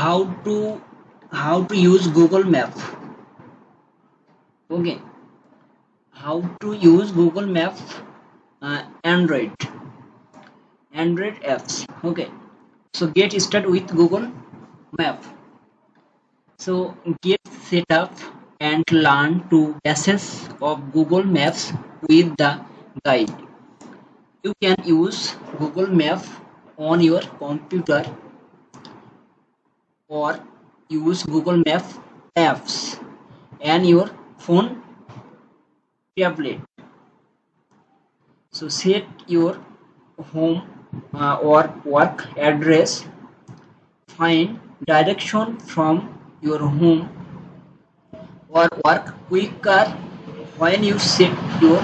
how to use Google Map. Okay, how to use Google Map, Android apps. Okay, so get started with Google Map. So get set up and learn to access of Google Maps with the guide. You can use Google Map on your computer or use Google Map apps and your phone, tablet. So set your home or work address. Find direction from your home or work quicker when you set your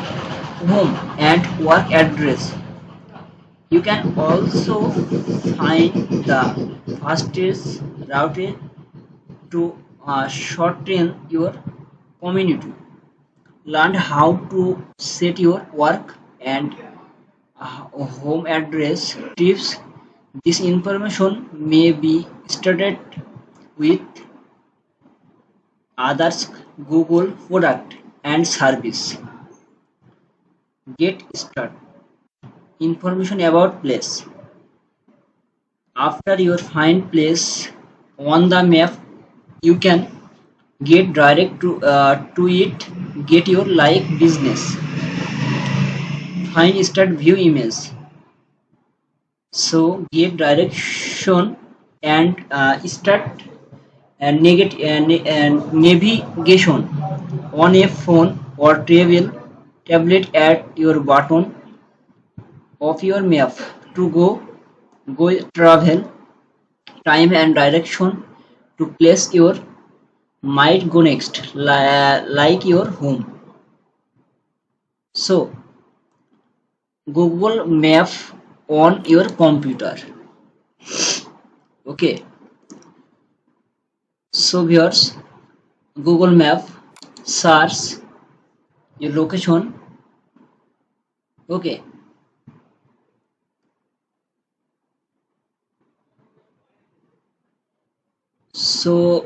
home and work address. You can also find the fastest route to shorten your community. Learn how to set your work and home address tips. This information may be studied with others Google product and service. Get started. Information about place. After you find place on the map, you can get direct to it. Get your like business. Find start view image. So get direction and start navigation on a phone or tablet at your button of your map to go travel time and direction to place your might go next like your home. So Google Map on your computer. Okay, so viewers, Google Map, search your location. Okay, so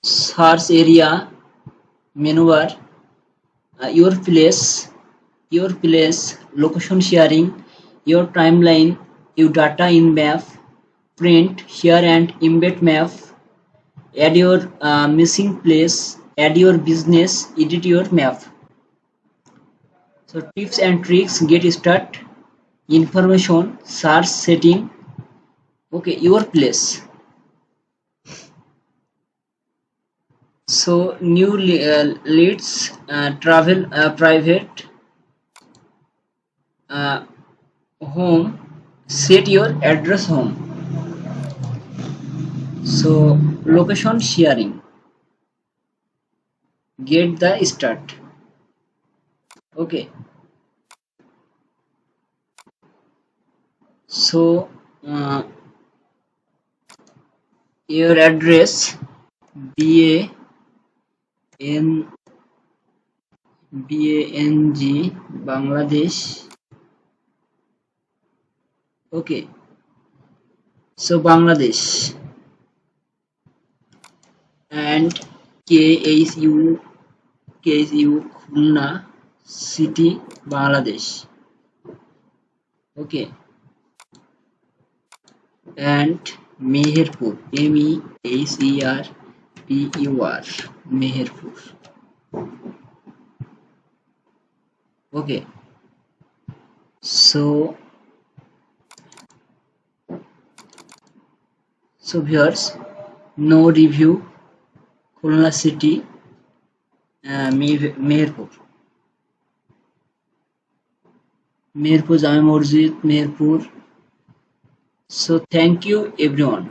search area menu bar, your place, location sharing, your timeline, your data in map, print, share and embed map, add your missing place, add your business, edit your map. So tips and tricks, get start, information, search setting. Okay, your place. So new leads, travel, private, home, set your address home. So location sharing, get the start. Okay, so your address BANG Bangladesh. Okay, so Bangladesh and KSU Khulna city Bangladesh. Okay, and Meherpur MEHERPUR Meherpur. Okay, so viewers, no review Khulna city, Meherpur Jame Masjid Meherpur. So thank you everyone.